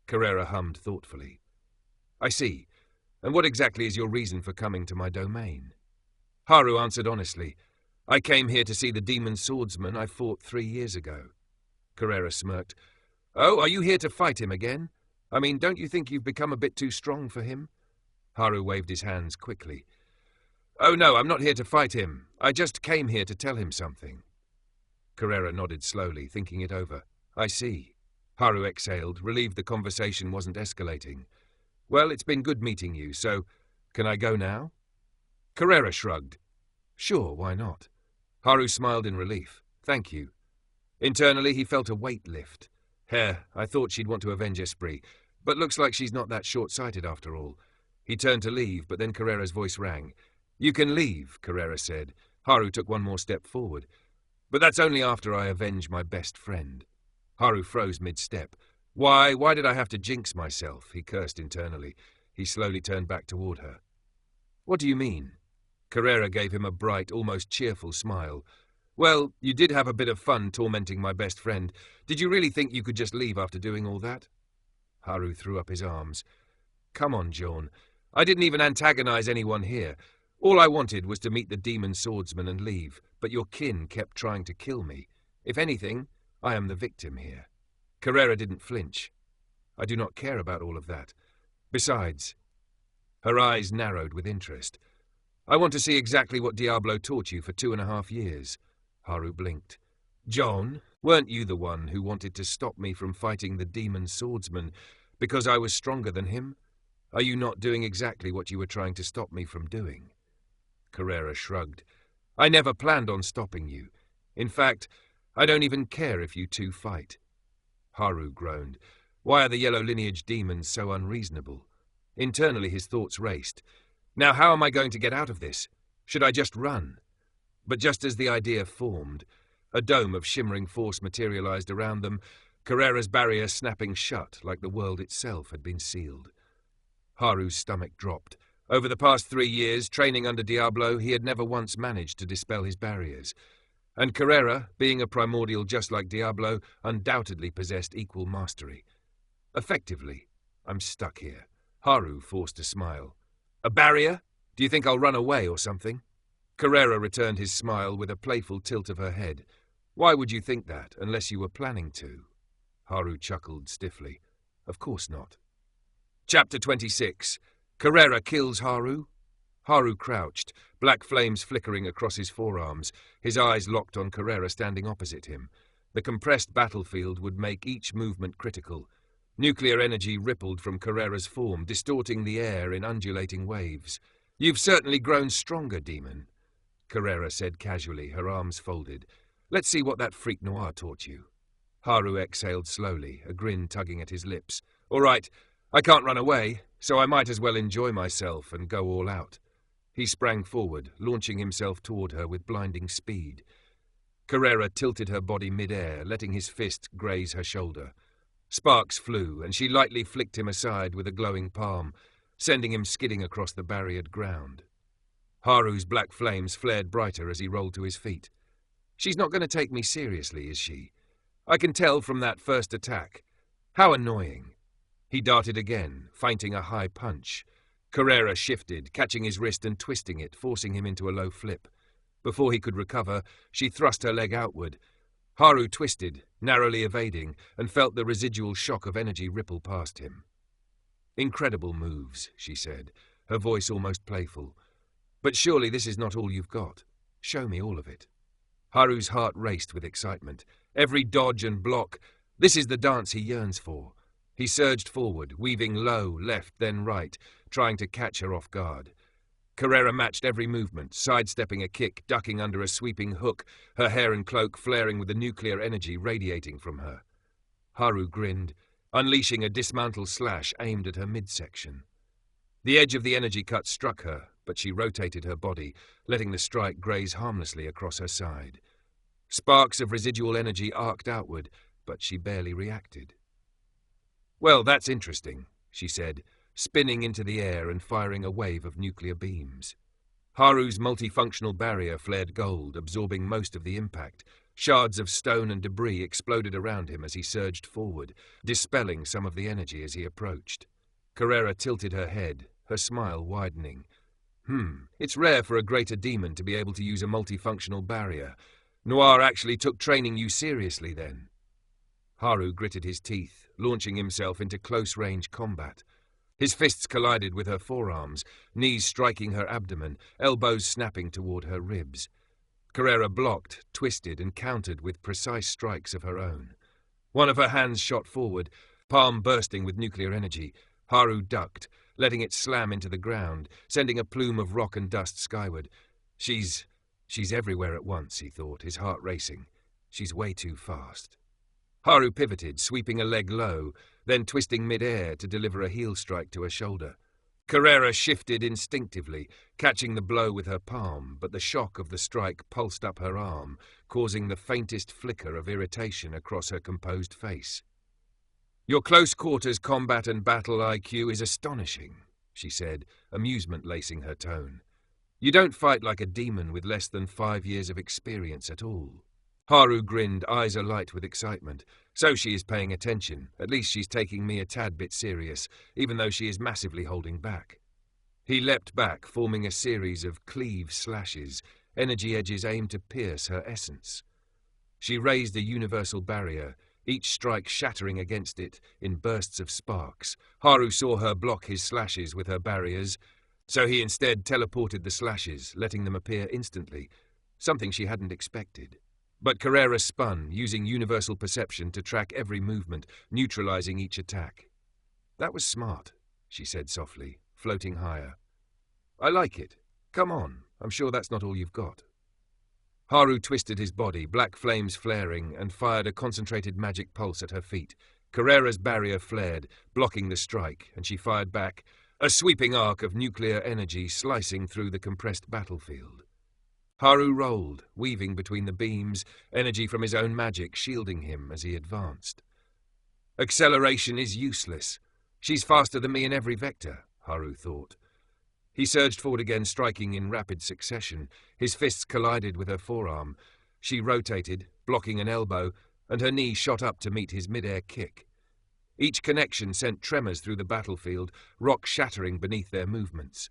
Carrera hummed thoughtfully. I see. And what exactly is your reason for coming to my domain? Haru answered honestly. I came here to see the demon swordsman I fought 3 years ago. Carrera smirked. Oh, are you here to fight him again? I mean, don't you think you've become a bit too strong for him? Haru waved his hands quickly. Oh no, I'm not here to fight him. I just came here to tell him something. Carrera nodded slowly, thinking it over. I see. Haru exhaled, relieved the conversation wasn't escalating. Well, it's been good meeting you, so can I go now? Carrera shrugged. Sure, why not? Haru smiled in relief. Thank you. Internally, he felt a weight lift. I thought she'd want to avenge Espri, but looks like she's not that short-sighted after all. He turned to leave, but then Carrera's voice rang. You can leave, Carrera said. Haru took one more step forward. But that's only after I avenge my best friend. Haru froze mid-step. Why did I have to jinx myself? He cursed internally. He slowly turned back toward her. What do you mean? Carrera gave him a bright, almost cheerful smile. Well, you did have a bit of fun tormenting my best friend. Did you really think you could just leave after doing all that? Haru threw up his arms. Come on, Joan. I didn't even antagonize anyone here. All I wanted was to meet the demon swordsman and leave, but your kin kept trying to kill me. If anything, I am the victim here. Carrera didn't flinch. I do not care about all of that. Besides, her eyes narrowed with interest. I want to see exactly what Diablo taught you for 2.5 years. Haru blinked. Joan, weren't you the one who wanted to stop me from fighting the demon swordsman because I was stronger than him? Are you not doing exactly what you were trying to stop me from doing? Carrera shrugged. I never planned on stopping you. In fact, I don't even care if you two fight. Haru groaned. Why are the yellow lineage demons so unreasonable? Internally his thoughts raced. Now how am I going to get out of this? Should I just run? But just as the idea formed, a dome of shimmering force materialized around them, Carrera's barrier snapping shut like the world itself had been sealed. Haru's stomach dropped. Over the past 3 years, training under Diablo, he had never once managed to dispel his barriers. And Carrera, being a primordial just like Diablo, undoubtedly possessed equal mastery. Effectively, I'm stuck here. Haru forced a smile. A barrier? Do you think I'll run away or something? Carrera returned his smile with a playful tilt of her head. Why would you think that, unless you were planning to? Haru chuckled stiffly. Of course not. Chapter 26. Carrera kills Haru? Haru crouched, black flames flickering across his forearms, his eyes locked on Carrera standing opposite him. The compressed battlefield would make each movement critical. Nuclear energy rippled from Carrera's form, distorting the air in undulating waves. You've certainly grown stronger, demon, Carrera said casually, her arms folded. Let's see what that freak noir taught you. Haru exhaled slowly, a grin tugging at his lips. All right, I can't run away, so I might as well enjoy myself and go all out. He sprang forward, launching himself toward her with blinding speed. Carrera tilted her body mid-air, letting his fist graze her shoulder. Sparks flew, and she lightly flicked him aside with a glowing palm, sending him skidding across the barriered ground. Haru's black flames flared brighter as he rolled to his feet. She's not going to take me seriously, is she? I can tell from that first attack. How annoying. He darted again, feinting a high punch. Carrera shifted, catching his wrist and twisting it, forcing him into a low flip. Before he could recover, she thrust her leg outward. Haru twisted, narrowly evading, and felt the residual shock of energy ripple past him. Incredible moves, she said, her voice almost playful. But surely this is not all you've got. Show me all of it. Haru's heart raced with excitement. Every dodge and block. This is the dance he yearns for. He surged forward, weaving low, left, then right, trying to catch her off guard. Carrera matched every movement, sidestepping a kick, ducking under a sweeping hook, her hair and cloak flaring with the nuclear energy radiating from her. Haru grinned, unleashing a dismantle slash aimed at her midsection. The edge of the energy cut struck her, but she rotated her body, letting the strike graze harmlessly across her side. Sparks of residual energy arced outward, but she barely reacted. Well, that's interesting, she said, spinning into the air and firing a wave of nuclear beams. Haru's multifunctional barrier flared gold, absorbing most of the impact. Shards of stone and debris exploded around him as he surged forward, dispelling some of the energy as he approached. Carrera tilted her head, her smile widening. It's rare for a greater demon to be able to use a multifunctional barrier. Noir actually took training you seriously then. Haru gritted his teeth, launching himself into close-range combat. His fists collided with her forearms, knees striking her abdomen, elbows snapping toward her ribs. Carrera blocked, twisted, and countered with precise strikes of her own. One of her hands shot forward, palm bursting with nuclear energy. Haru ducked, letting it slam into the ground, sending a plume of rock and dust skyward. She's everywhere at once, he thought, his heart racing. She's way too fast. Haru pivoted, sweeping a leg low, then twisting mid-air to deliver a heel strike to her shoulder. Carrera shifted instinctively, catching the blow with her palm, but the shock of the strike pulsed up her arm, causing the faintest flicker of irritation across her composed face. Your close-quarters combat and battle IQ is astonishing, she said, amusement lacing her tone. You don't fight like a demon with less than 5 years of experience at all. Haru grinned, eyes alight with excitement. So she is paying attention. At least she's taking me a tad bit serious, even though she is massively holding back. He leapt back, forming a series of cleave slashes, energy edges aimed to pierce her essence. She raised a universal barrier, each strike shattering against it in bursts of sparks. Haru saw her block his slashes with her barriers, so he instead teleported the slashes, letting them appear instantly, something she hadn't expected. But Carrera spun, using universal perception to track every movement, neutralizing each attack. That was smart, she said softly, floating higher. I like it. Come on, I'm sure that's not all you've got. Haru twisted his body, black flames flaring, and fired a concentrated magic pulse at her feet. Carrera's barrier flared, blocking the strike, and she fired back, a sweeping arc of nuclear energy slicing through the compressed battlefield. Haru rolled, weaving between the beams, energy from his own magic shielding him as he advanced. Acceleration is useless. She's faster than me in every vector, Haru thought. He surged forward again, striking in rapid succession. His fists collided with her forearm. She rotated, blocking an elbow, and her knee shot up to meet his mid-air kick. Each connection sent tremors through the battlefield, rock shattering beneath their movements.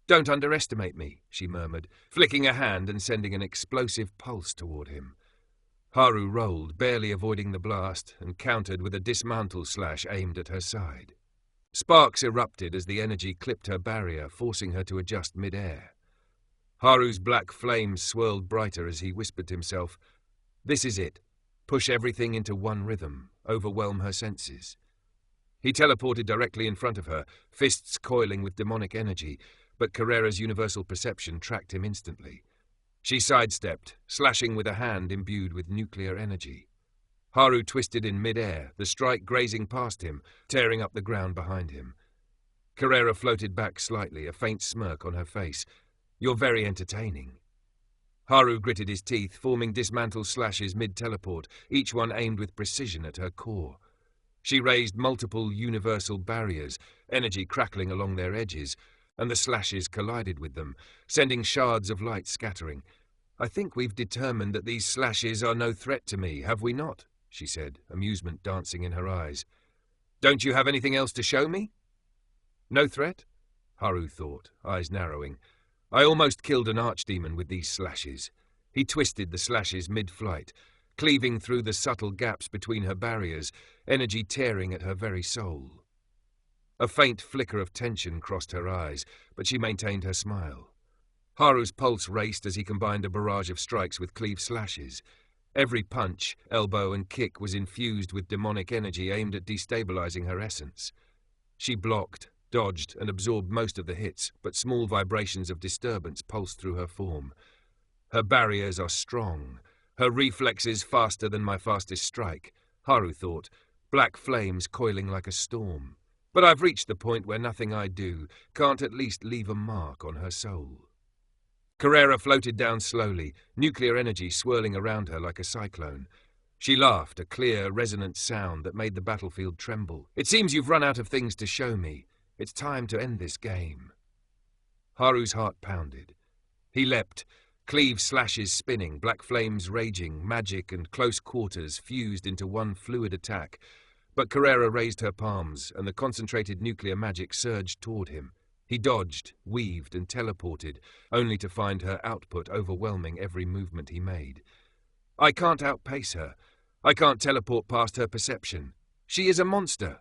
"Don't underestimate me," she murmured, flicking a hand and sending an explosive pulse toward him. Haru rolled, barely avoiding the blast, and countered with a dismantle slash aimed at her side. Sparks erupted as the energy clipped her barrier, forcing her to adjust mid-air. Haru's black flames swirled brighter as he whispered to himself, "This is it. Push everything into one rhythm, overwhelm her senses." He teleported directly in front of her, fists coiling with demonic energy, but Carrera's universal perception tracked him instantly. She sidestepped, slashing with a hand imbued with nuclear energy. Haru twisted in mid-air, the strike grazing past him, tearing up the ground behind him. Carrera floated back slightly, a faint smirk on her face. "You're very entertaining." Haru gritted his teeth, forming dismantle slashes mid-teleport, each one aimed with precision at her core. She raised multiple universal barriers, energy crackling along their edges, and the slashes collided with them, sending shards of light scattering. "I think we've determined that these slashes are no threat to me, have we not?" she said, amusement dancing in her eyes. "Don't you have anything else to show me?" "No threat?" Haru thought, eyes narrowing. "I almost killed an archdemon with these slashes." He twisted the slashes mid-flight, cleaving through the subtle gaps between her barriers, energy tearing at her very soul. A faint flicker of tension crossed her eyes, but she maintained her smile. Haru's pulse raced as he combined a barrage of strikes with cleave slashes. Every punch, elbow, and kick was infused with demonic energy aimed at destabilizing her essence. She blocked, dodged, and absorbed most of the hits, but small vibrations of disturbance pulsed through her form. Her barriers are strong, her reflexes faster than my fastest strike, Haru thought, black flames coiling like a storm. But I've reached the point where nothing I do can't at least leave a mark on her soul. Carrera floated down slowly, nuclear energy swirling around her like a cyclone. She laughed, a clear, resonant sound that made the battlefield tremble. "It seems you've run out of things to show me. It's time to end this game." Haru's heart pounded. He leapt, cleave slashes spinning, black flames raging, magic and close quarters fused into one fluid attack. But Carrera raised her palms, and the concentrated nuclear magic surged toward him. He dodged, weaved, and teleported, only to find her output overwhelming every movement he made. "I can't outpace her. I can't teleport past her perception. She is a monster."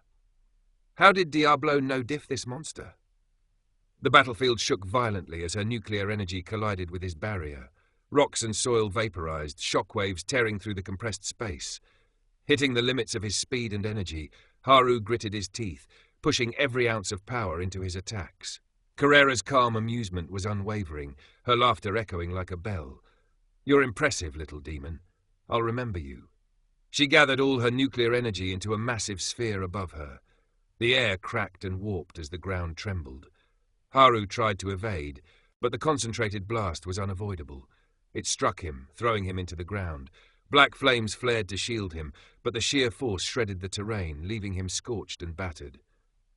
How did Diablo no-diff this monster? The battlefield shook violently as her nuclear energy collided with his barrier. Rocks and soil vaporized, shockwaves tearing through the compressed space. Hitting the limits of his speed and energy, Haru gritted his teeth, pushing every ounce of power into his attacks. Carrera's calm amusement was unwavering, her laughter echoing like a bell. "You're impressive, little demon. I'll remember you." She gathered all her nuclear energy into a massive sphere above her. The air cracked and warped as the ground trembled. Haru tried to evade, but the concentrated blast was unavoidable. It struck him, throwing him into the ground. Black flames flared to shield him, but the sheer force shredded the terrain, leaving him scorched and battered.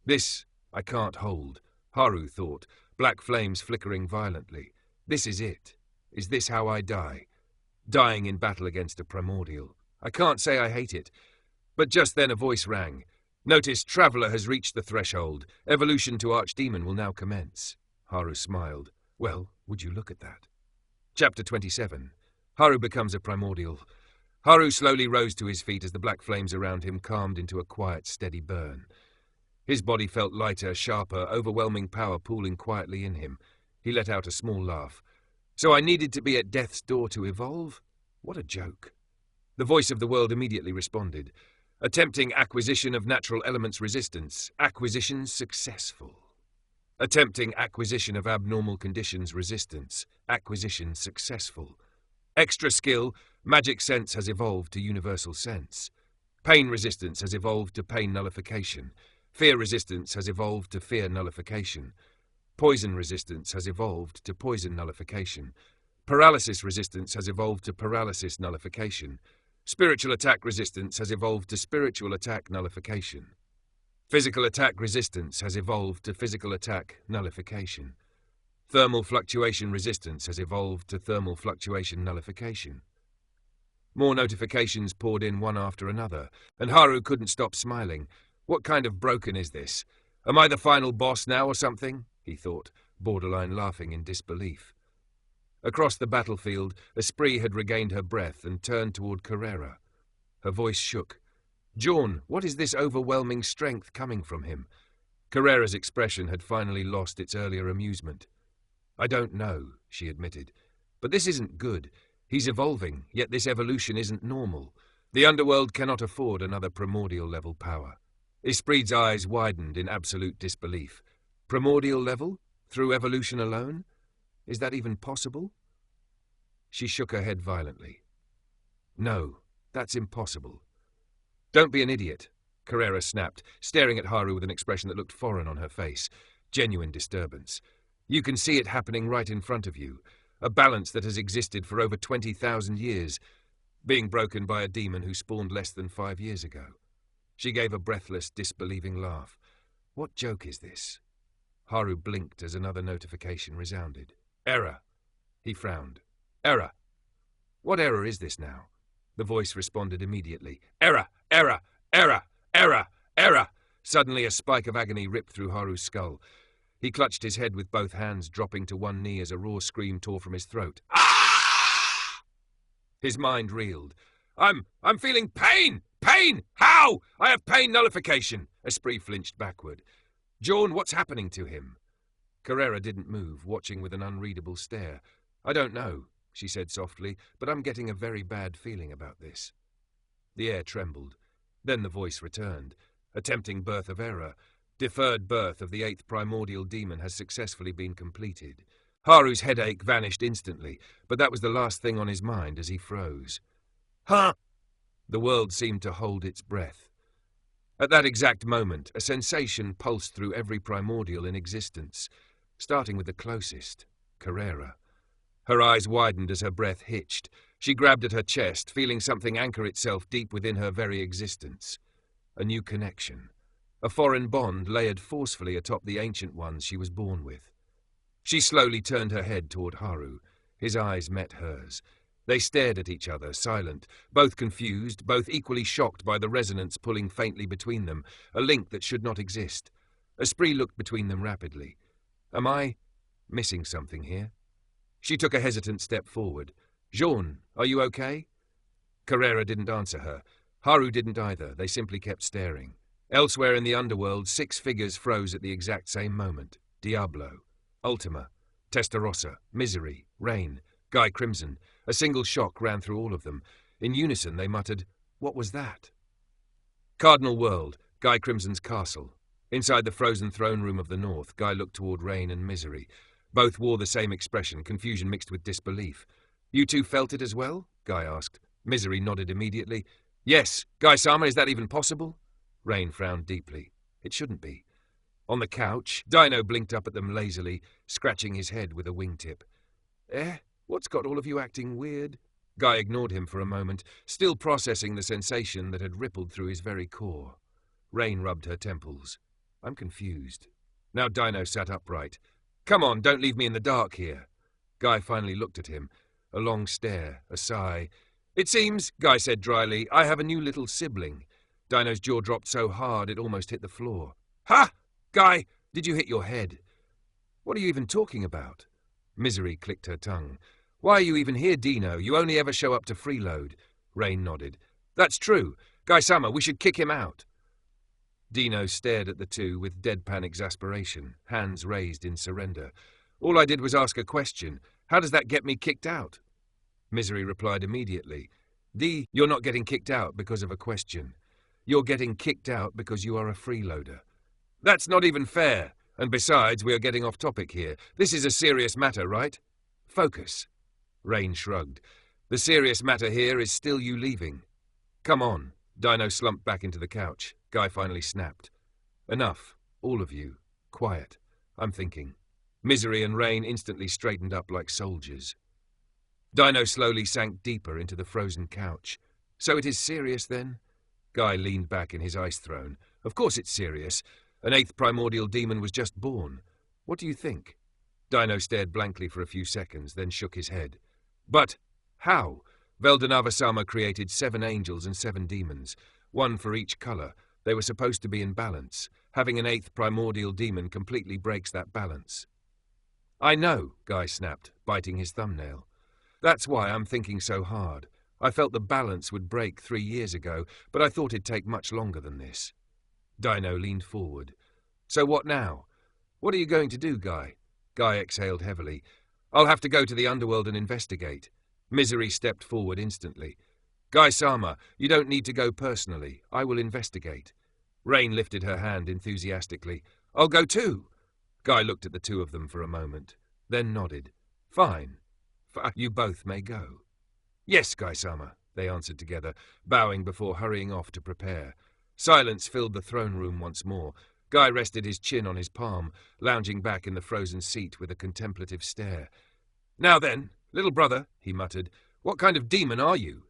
"This I can't hold," Haru thought, black flames flickering violently. "This is it. Is this how I die? Dying in battle against a primordial. I can't say I hate it." But just then a voice rang. "Notice Traveller has reached the threshold. Evolution to Archdemon will now commence." Haru smiled. "Well, would you look at that?" Chapter 27. Haru becomes a primordial. Haru slowly rose to his feet as the black flames around him calmed into a quiet, steady burn. His body felt lighter, sharper, overwhelming power pooling quietly in him. He let out a small laugh. "So I needed to be at death's door to evolve? What a joke." The voice of the world immediately responded. "Attempting acquisition of natural elements resistance. Acquisition successful. Attempting acquisition of abnormal conditions resistance. Acquisition successful. Extra skill, magic sense has evolved to universal sense. Pain resistance has evolved to pain nullification. Fear resistance has evolved to fear nullification. Poison resistance has evolved to poison nullification. Paralysis resistance has evolved to paralysis nullification. Spiritual attack resistance has evolved to spiritual attack nullification. Physical attack resistance has evolved to physical attack nullification. Thermal fluctuation resistance has evolved to thermal fluctuation nullification." More notifications poured in one after another, and Haru couldn't stop smiling. "What kind of broken is this? Am I the final boss now or something?" he thought. borderline laughing in disbelief. Across the battlefield, Espri had regained her breath and turned toward Carrera. Her voice shook. "Jaune, what is this overwhelming strength coming from him?" Carrera's expression had finally lost its earlier amusement. "I don't know," she admitted. "But this isn't good. He's evolving, yet this evolution isn't normal. The Underworld cannot afford another primordial-level power." Esprit's eyes widened in absolute disbelief. Primordial level? Through evolution alone? Is that even possible? She shook her head violently. "No, that's impossible." "Don't be an idiot," Carrera snapped, staring at Haru with an expression that looked foreign on her face. Genuine disturbance. "You can see it happening right in front of you. A balance that has existed for over 20,000 years, being broken by a demon who spawned less than 5 years ago." She gave a breathless, disbelieving laugh. "What joke is this?" Haru blinked as another notification resounded. "Error." He frowned. "Error. What error is this now?" The voice responded immediately. "Error! Error! Error! Error! Error!" Suddenly a spike of agony ripped through Haru's skull. He clutched his head with both hands, dropping to one knee as a raw scream tore from his throat. "Ah!" His mind reeled. I'm feeling pain! Pain! How? I have pain nullification!" Espri flinched backward. "Jaune, what's happening to him?" Carrera didn't move, watching with an unreadable stare. "I don't know," she said softly, "but I'm getting a very bad feeling about this." The air trembled. Then the voice returned. "Attempting birth of error. Deferred birth of the 8th primordial demon has successfully been completed." Haru's headache vanished instantly, but that was the last thing on his mind as he froze. "Huh!" The world seemed to hold its breath. At that exact moment, a sensation pulsed through every primordial in existence, starting with the closest, Carrera. Her eyes widened as her breath hitched. She grabbed at her chest, feeling something anchor itself deep within her very existence. A new connection. A foreign bond layered forcefully atop the ancient ones she was born with. She slowly turned her head toward Haru. His eyes met hers. They stared at each other, silent, both confused, both equally shocked by the resonance pulling faintly between them, a link that should not exist. Esprit looked between them rapidly. "Am I missing something here?" She took a hesitant step forward. "Jaune, are you okay?" Carrera didn't answer her. Haru didn't either. They simply kept staring. Elsewhere in the Underworld, 6 figures froze at the exact same moment. Diablo, Ultima, Testarossa, Misery, Rain, Guy Crimson. A single shock ran through all of them. In unison they muttered, "What was that?" Cardinal World, Guy Crimson's castle. Inside the frozen throne room of the north, Guy looked toward Rain and Misery. Both wore the same expression, confusion mixed with disbelief. "You two felt it as well?" Guy asked. Misery nodded immediately. "Yes. Guy-sama, is that even possible?" Rain frowned deeply. "It shouldn't be." On the couch, Dino blinked up at them lazily, scratching his head with a wingtip. What's got all of you acting weird?" Guy ignored him for a moment, still processing the sensation that had rippled through his very core. Rain rubbed her temples. "I'm confused." Now Dino sat upright. "Come on, don't leave me in the dark here." Guy finally looked at him. A long stare, a sigh. "It seems," Guy said dryly, "I have a new little sibling." Dino's jaw dropped so hard it almost hit the floor. "Ha! Guy, did you hit your head?" "What are you even talking about?" Misery clicked her tongue. "Why are you even here, Dino? You only ever show up to freeload." Rain nodded. "That's true. Guy-sama, we should kick him out." Dino stared at the two with deadpan exasperation, hands raised in surrender. "All I did was ask a question. How does that get me kicked out?" Misery replied immediately. "You're not getting kicked out because of a question. You're getting kicked out because you are a freeloader." "That's not even fair. And besides, we are getting off topic here. This is a serious matter, right?" "Focus." Rain shrugged. "The serious matter here is still you leaving." "Come on." Dino slumped back into the couch. Guy finally snapped. "Enough. All of you. Quiet. I'm thinking." Misery and Rain instantly straightened up like soldiers. Dino slowly sank deeper into the frozen couch. "So it is serious, then?" Guy leaned back in his ice throne. "Of course it's serious. An 8th primordial demon was just born. What do you think?" Dino stared blankly for a few seconds, then shook his head. "But how? Veldanava-sama created 7 angels and 7 demons, 1 for each color. They were supposed to be in balance. Having an 8th primordial demon completely breaks that balance." I know, Guy snapped, biting his thumbnail. That's why I'm thinking so hard. I felt the balance would break 3 years ago, but I thought it'd take much longer than this. Dino leaned forward. So what now? What are you going to do, Guy? Guy exhaled heavily. I'll have to go to the Underworld and investigate. Misery stepped forward instantly. Guy-sama, you don't need to go personally. I will investigate. Rain lifted her hand enthusiastically. I'll go too. Guy looked at the two of them for a moment, then nodded. Fine. You both may go. Yes, Guy-sama, they answered together, bowing before hurrying off to prepare. Silence filled the throne room once more. Guy rested his chin on his palm, lounging back in the frozen seat with a contemplative stare. Now then, little brother, he muttered, what kind of demon are you?